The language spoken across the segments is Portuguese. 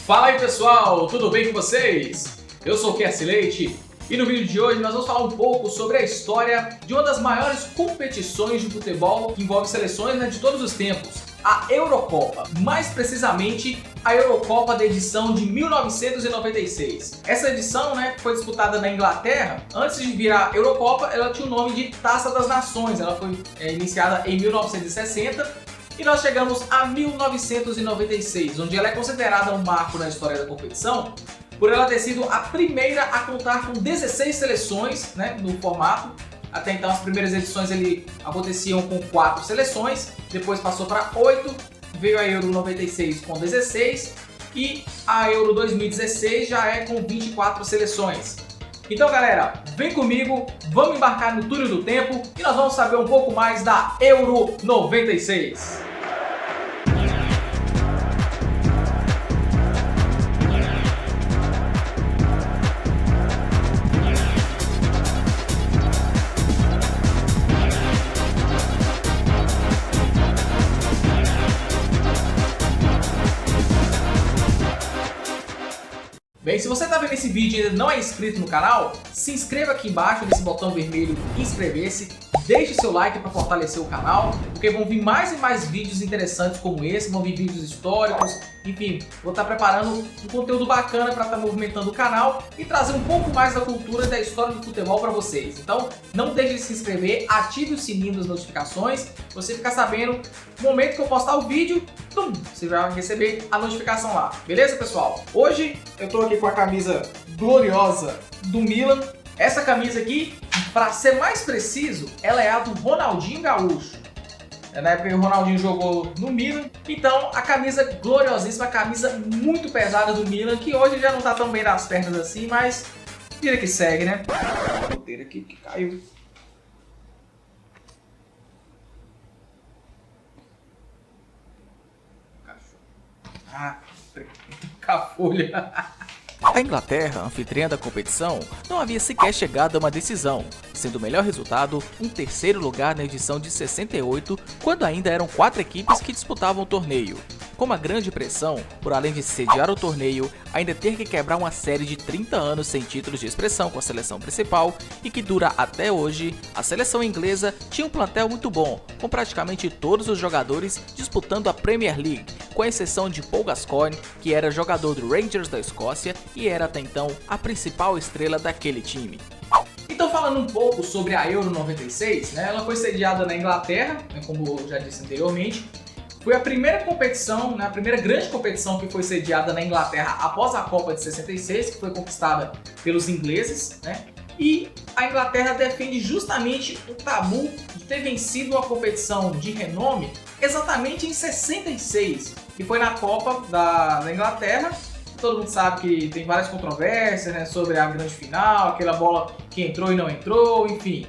Fala aí pessoal, tudo bem com vocês? Eu sou o Kersi Leite e no vídeo de hoje nós vamos falar um pouco sobre a história de uma das maiores competições de futebol que envolve seleções de todos os tempos, a Eurocopa, mais precisamente a Eurocopa da edição de 1996. Essa edição, que foi disputada na Inglaterra, antes de virar Eurocopa, ela tinha o nome de Taça das Nações. Ela foi iniciada em 1960 e nós chegamos a 1996, onde ela é considerada um marco na história da competição, por ela ter sido a primeira a contar com 16 seleções no formato. Até então as primeiras edições aconteciam com 4 seleções, depois passou para 8, veio a Euro 96 com 16 e a Euro 2016 já é com 24 seleções. Então galera, vem comigo, vamos embarcar no túnel do tempo e nós vamos saber um pouco mais da Euro 96. Bem, se você está vendo esse vídeo e ainda não é inscrito no canal, se inscreva aqui embaixo nesse botão vermelho inscrever-se, deixe seu like para fortalecer o canal, porque vão vir mais e mais vídeos interessantes como esse, vão vir vídeos históricos, enfim, vou estar preparando um conteúdo bacana para estar movimentando o canal e trazer um pouco mais da cultura e da história do futebol para vocês. Então, não deixe de se inscrever, ative o sininho das notificações, você ficar sabendo no momento que eu postar o vídeo, você vai receber a notificação lá. Beleza, pessoal? Hoje eu estou aqui com a camisa gloriosa do Milan. Essa camisa aqui, para ser mais preciso, ela é a do Ronaldinho Gaúcho. Na época que o Ronaldinho jogou no Milan. Então, a camisa gloriosíssima, a camisa muito pesada do Milan, que hoje já não tá tão bem das pernas assim, mas vira que segue, né? A roteira aqui que caiu. Ah, com a folha. A Inglaterra, anfitriã da competição, não havia sequer chegado a uma decisão, sendo o melhor resultado um terceiro lugar na edição de 68, quando ainda eram 4 equipes que disputavam o torneio. Com uma grande pressão, por além de sediar o torneio, ainda ter que quebrar uma série de 30 anos sem títulos de expressão com a seleção principal e que dura até hoje, a seleção inglesa tinha um plantel muito bom, com praticamente todos os jogadores disputando a Premier League, com a exceção de Paul Gascoigne, que era jogador do Rangers da Escócia e era até então a principal estrela daquele time. Então, falando um pouco sobre a Euro 96, ela foi sediada na Inglaterra, como eu já disse anteriormente. Foi a primeira competição, a primeira grande competição que foi sediada na Inglaterra após a Copa de 66, que foi conquistada pelos ingleses, E a Inglaterra defende justamente o tabu de ter vencido uma competição de renome exatamente em 66, que foi na Copa da Inglaterra. Todo mundo sabe que tem várias controvérsias sobre a grande final, aquela bola que entrou e não entrou, enfim.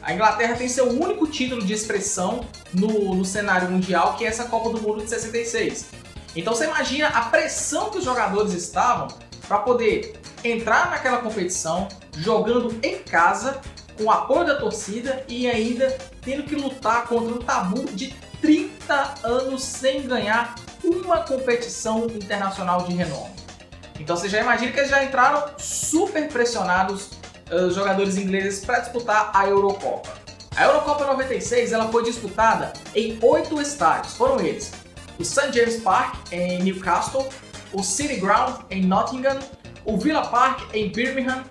A Inglaterra tem seu único título de expressão no cenário mundial, que é essa Copa do Mundo de 66. Então você imagina a pressão que os jogadores estavam para poder entrar naquela competição, jogando em casa, com o apoio da torcida e ainda tendo que lutar contra um tabu de 30 anos sem ganhar uma competição internacional de renome. Então você já imagina que eles já entraram super pressionados, os jogadores ingleses, para disputar a Eurocopa. A Eurocopa 96 ela foi disputada em 8 estádios. Foram eles: o St. James Park em Newcastle, o City Ground em Nottingham, o Villa Park em Birmingham,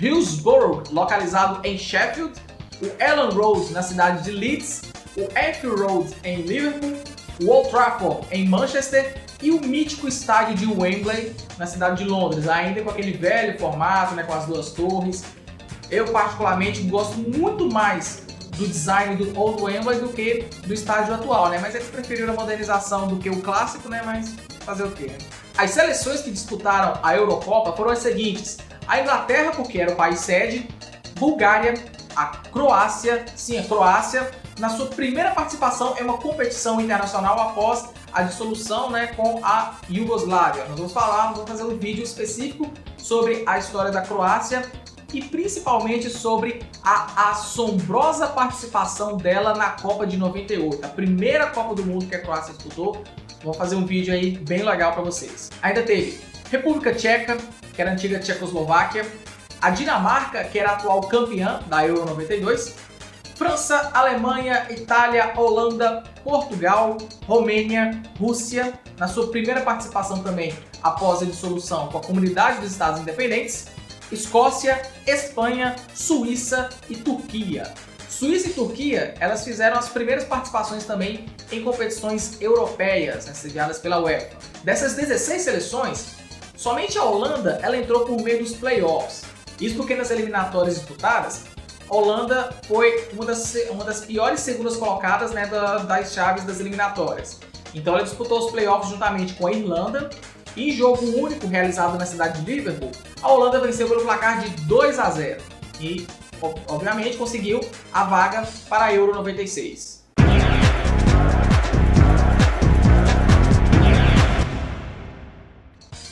Hillsborough, localizado em Sheffield, o Elland Road na cidade de Leeds, o Anfield Road em Liverpool, o Old Trafford em Manchester e o mítico estádio de Wembley na cidade de Londres, ainda com aquele velho formato, com as 2 torres. Eu particularmente gosto muito mais do design do Old Wembley do que do estádio atual, mas eles preferiram a modernização do que o clássico, mas fazer o quê? As seleções que disputaram a Eurocopa foram as seguintes: a Inglaterra, porque era o país sede, Bulgária, a Croácia, sim, a Croácia, na sua primeira participação em uma competição internacional após a dissolução com a Iugoslávia. Nós vamos fazer um vídeo específico sobre a história da Croácia e principalmente sobre a assombrosa participação dela na Copa de 98, a primeira Copa do Mundo que a Croácia disputou. Vou fazer um vídeo aí bem legal para vocês. Ainda teve República Tcheca, que era a antiga Tchecoslováquia, a Dinamarca, que era a atual campeã da Euro 92, França, Alemanha, Itália, Holanda, Portugal, Romênia, Rússia, na sua primeira participação também após a dissolução com a Comunidade dos Estados Independentes, Escócia, Espanha, Suíça e Turquia. Suíça e Turquia, elas fizeram as primeiras participações também em competições europeias, sediadas pela UEFA. Dessas 16 seleções, somente a Holanda ela entrou por meio dos playoffs. Isso porque nas eliminatórias disputadas, a Holanda foi uma das piores segundas colocadas, né, das chaves das eliminatórias. Então ela disputou os playoffs juntamente com a Irlanda e em jogo único realizado na cidade de Liverpool, a Holanda venceu pelo placar de 2-0 e, obviamente, conseguiu a vaga para a Euro 96.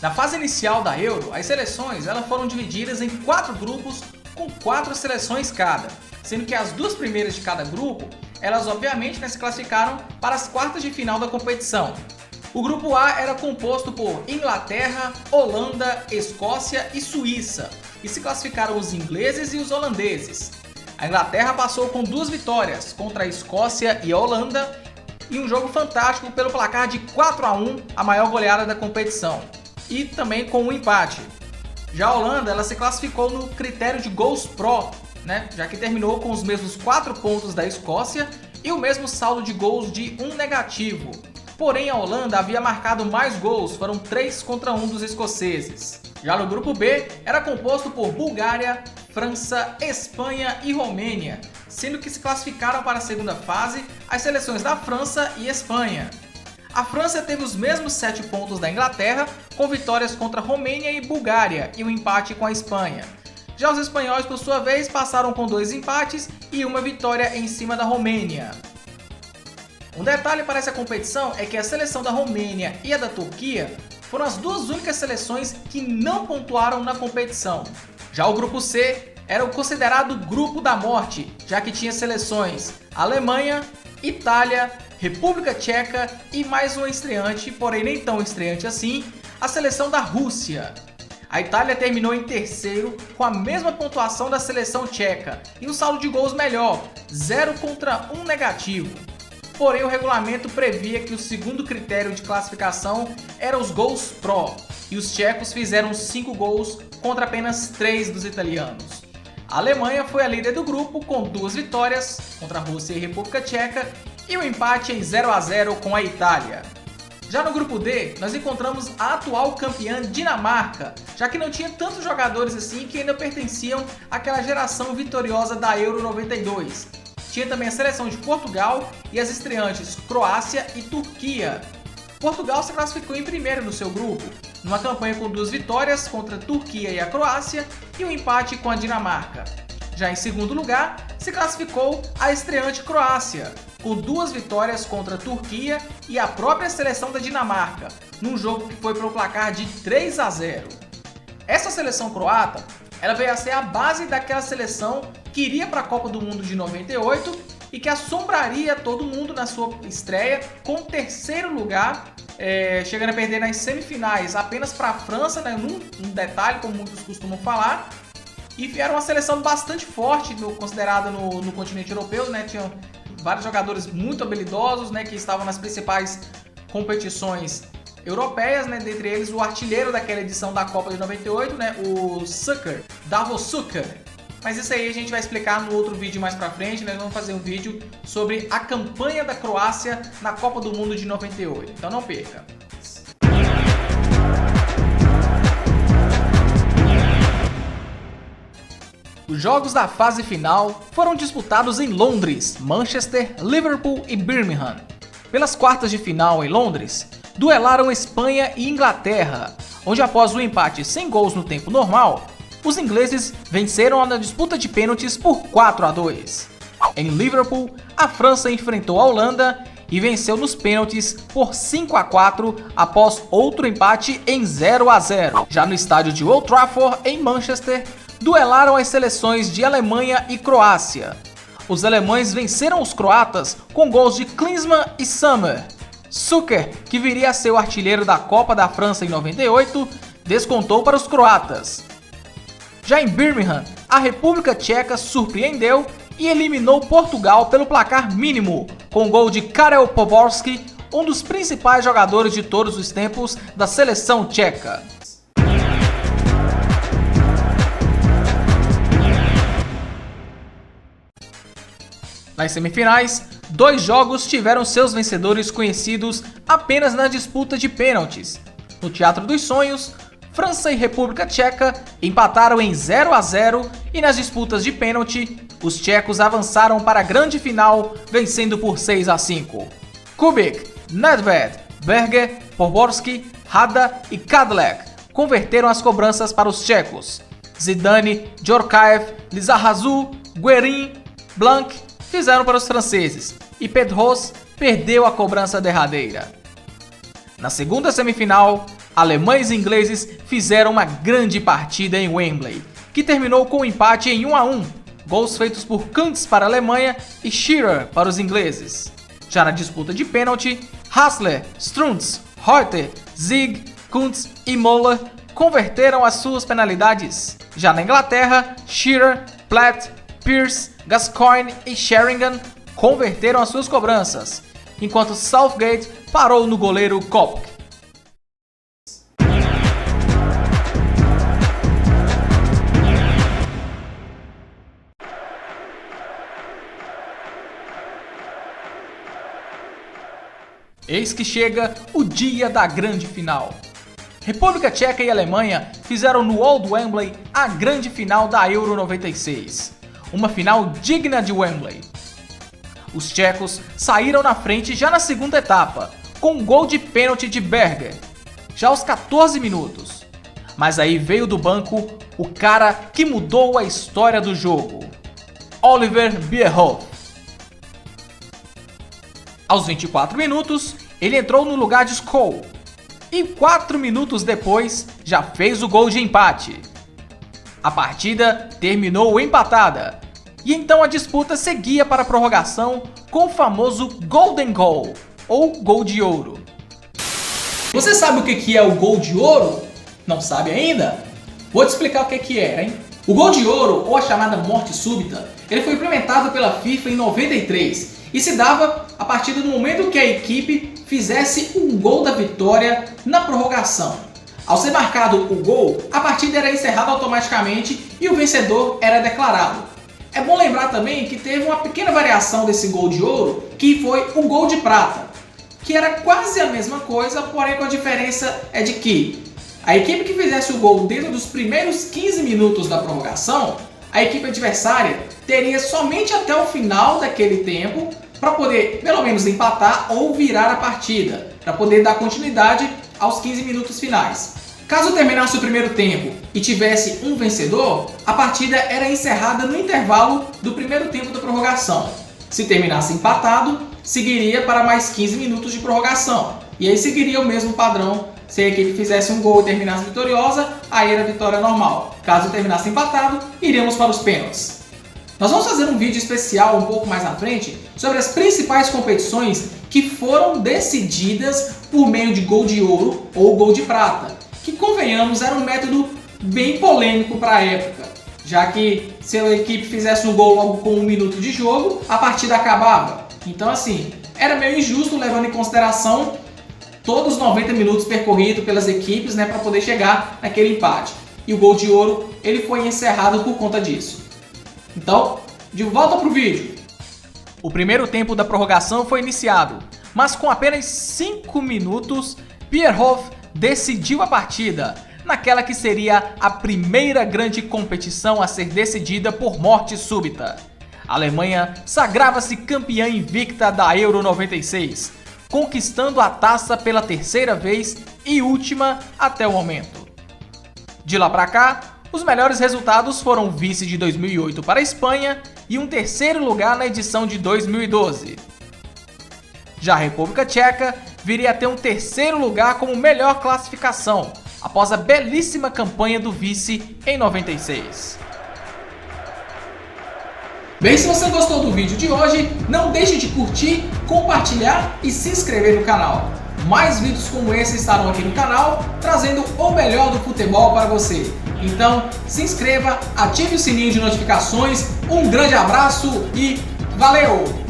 Na fase inicial da Euro, as seleções elas foram divididas em 4 grupos com 4 seleções cada, sendo que as 2 primeiras de cada grupo, elas obviamente se classificaram para as quartas de final da competição. O grupo A era composto por Inglaterra, Holanda, Escócia e Suíça, e se classificaram os ingleses e os holandeses. A Inglaterra passou com 2 vitórias contra a Escócia e a Holanda, e um jogo fantástico pelo placar de 4-1, a maior goleada da competição, e também com um empate. Já a Holanda ela se classificou no critério de gols pro, né, já que terminou com os mesmos 4 pontos da Escócia e o mesmo saldo de gols de 1 negativo. Porém, a Holanda havia marcado mais gols, foram 3-1 dos escoceses. Já no grupo B, era composto por Bulgária, França, Espanha e Romênia, sendo que se classificaram para a segunda fase as seleções da França e Espanha. A França teve os mesmos 7 pontos da Inglaterra, com vitórias contra Romênia e Bulgária e um empate com a Espanha. Já os espanhóis, por sua vez, passaram com 2 empates e uma vitória em cima da Romênia. Um detalhe para essa competição é que a seleção da Romênia e a da Turquia foram as 2 únicas seleções que não pontuaram na competição. Já o grupo C era o considerado grupo da morte, já que tinha seleções Alemanha, Itália, República Tcheca e mais uma estreante, porém nem tão estreante assim, a seleção da Rússia. A Itália terminou em terceiro com a mesma pontuação da seleção tcheca e um saldo de gols melhor, 0-1 negativo. Porém, o regulamento previa que o segundo critério de classificação era os gols pro, e os tchecos fizeram 5 gols contra apenas 3 dos italianos. A Alemanha foi a líder do grupo com 2 vitórias contra a Rússia e a República Tcheca e um empate em 0-0 com a Itália. Já no grupo D, nós encontramos a atual campeã Dinamarca, já que não tinha tantos jogadores assim que ainda pertenciam àquela geração vitoriosa da Euro 92. Tinha também a seleção de Portugal e as estreantes Croácia e Turquia. Portugal se classificou em primeiro no seu grupo, numa campanha com 2 vitórias contra a Turquia e a Croácia e um empate com a Dinamarca. Já em segundo lugar, se classificou a estreante Croácia, com 2 vitórias contra a Turquia e a própria seleção da Dinamarca, num jogo que foi pelo placar de 3-0. Essa seleção croata ela veio a ser a base daquela seleção que iria para a Copa do Mundo de 98 e que assombraria todo mundo na sua estreia com o 3º lugar, chegando a perder nas semifinais apenas para a França, né, num detalhe, como muitos costumam falar. E era uma seleção bastante forte, considerada no continente europeu, né, tinham vários jogadores muito habilidosos, né, que estavam nas principais competições europeias, né, dentre eles o artilheiro daquela edição da Copa de 98, né, o Suker, Davor Suker. Mas isso aí a gente vai explicar no outro vídeo mais pra frente, né? Nós vamos fazer um vídeo sobre a campanha da Croácia na Copa do Mundo de 98, então não perca. Os jogos da fase final foram disputados em Londres, Manchester, Liverpool e Birmingham. Pelas quartas de final em Londres, duelaram Espanha e Inglaterra, onde após o empate sem gols no tempo normal, os ingleses venceram na disputa de pênaltis por 4-2. Em Liverpool, a França enfrentou a Holanda e venceu nos pênaltis por 5-4 após outro empate em 0-0. Já no estádio de Old Trafford, em Manchester, duelaram as seleções de Alemanha e Croácia. Os alemães venceram os croatas com gols de Klinsmann e Sommer. Suker, que viria a ser o artilheiro da Copa da França em 98, descontou para os croatas. Já em Birmingham, a República Tcheca surpreendeu e eliminou Portugal pelo placar mínimo, com o gol de Karel Poborský, um dos principais jogadores de todos os tempos da seleção tcheca. Nas semifinais, 2 jogos tiveram seus vencedores conhecidos apenas na disputa de pênaltis. No Teatro dos Sonhos, França e República Tcheca empataram em 0-0 e nas disputas de pênalti, os tchecos avançaram para a grande final, vencendo por 6-5. Kubik, Nedved, Berger, Poborský, Hada e Kadlec converteram as cobranças para os tchecos. Zidane, Djorkaeff, Lizarazu, Guerin, Blanc fizeram para os franceses e Pedros perdeu a cobrança derradeira. Na segunda semifinal, alemães e ingleses fizeram uma grande partida em Wembley, que terminou com um empate em 1-1, gols feitos por Kuntz para a Alemanha e Shearer para os ingleses. Já na disputa de pênalti, Hassler, Strunz, Reuter, Zieg, Kuntz e Müller converteram as suas penalidades. Já na Inglaterra, Shearer, Platt, Pearce, Gascoigne e Sheringham converteram as suas cobranças, enquanto Southgate parou no goleiro Kopk. Eis que chega o dia da grande final. República Tcheca e Alemanha fizeram no Old Wembley a grande final da Euro 96. Uma final digna de Wembley. Os tchecos saíram na frente já na segunda etapa, com um gol de pênalti de Berger, já aos 14 minutos. Mas aí veio do banco o cara que mudou a história do jogo, Oliver Bierhoff. Aos 24 minutos, ele entrou no lugar de Scholl e 4 minutos depois já fez o gol de empate. A partida terminou empatada e então a disputa seguia para a prorrogação com o famoso Golden Goal, ou gol de ouro. Você sabe o que é o gol de ouro? Não sabe ainda? Vou te explicar o que é, hein? O gol de ouro, ou a chamada morte súbita, ele foi implementado pela FIFA em 93 e se dava a partir do momento que a equipe fizesse um gol da vitória na prorrogação. Ao ser marcado o gol, a partida era encerrada automaticamente e o vencedor era declarado. É bom lembrar também que teve uma pequena variação desse gol de ouro, que foi o gol de prata, que era quase a mesma coisa, porém com a diferença é de que a equipe que fizesse o gol dentro dos primeiros 15 minutos da prorrogação, a equipe adversária teria somente até o final daquele tempo para poder pelo menos empatar ou virar a partida, para poder dar continuidade aos 15 minutos finais. Caso terminasse o primeiro tempo e tivesse um vencedor, a partida era encerrada no intervalo do primeiro tempo da prorrogação. Se terminasse empatado, seguiria para mais 15 minutos de prorrogação. E aí seguiria o mesmo padrão. Se a equipe fizesse um gol e terminasse vitoriosa, aí era vitória normal. Caso terminasse empatado, iríamos para os pênaltis. Nós vamos fazer um vídeo especial um pouco mais na frente sobre as principais competições que foram decididas por meio de gol de ouro ou gol de prata, que, convenhamos, era um método bem polêmico para a época, já que se a equipe fizesse um gol logo com 1 minuto de jogo, a partida acabava. Então, assim, era meio injusto, levando em consideração todos os 90 minutos percorridos pelas equipes, né, para poder chegar naquele empate. E o gol de ouro, ele foi encerrado por conta disso. Então, de volta para o vídeo. O primeiro tempo da prorrogação foi iniciado, mas com apenas 5 minutos, Bierhoff decidiu a partida, naquela que seria a primeira grande competição a ser decidida por morte súbita. A Alemanha sagrava-se campeã invicta da Euro 96, conquistando a taça pela terceira vez e última até o momento. De lá para cá, os melhores resultados foram vice de 2008 para a Espanha e um terceiro lugar na edição de 2012. Já a República Tcheca viria a ter um terceiro lugar como melhor classificação, após a belíssima campanha do vice em 96. Bem, se você gostou do vídeo de hoje, não deixe de curtir, compartilhar e se inscrever no canal. mais vídeos como esse estarão aqui no canal, trazendo o melhor do futebol para você. Então, se inscreva, ative o sininho de notificações, um grande abraço e valeu!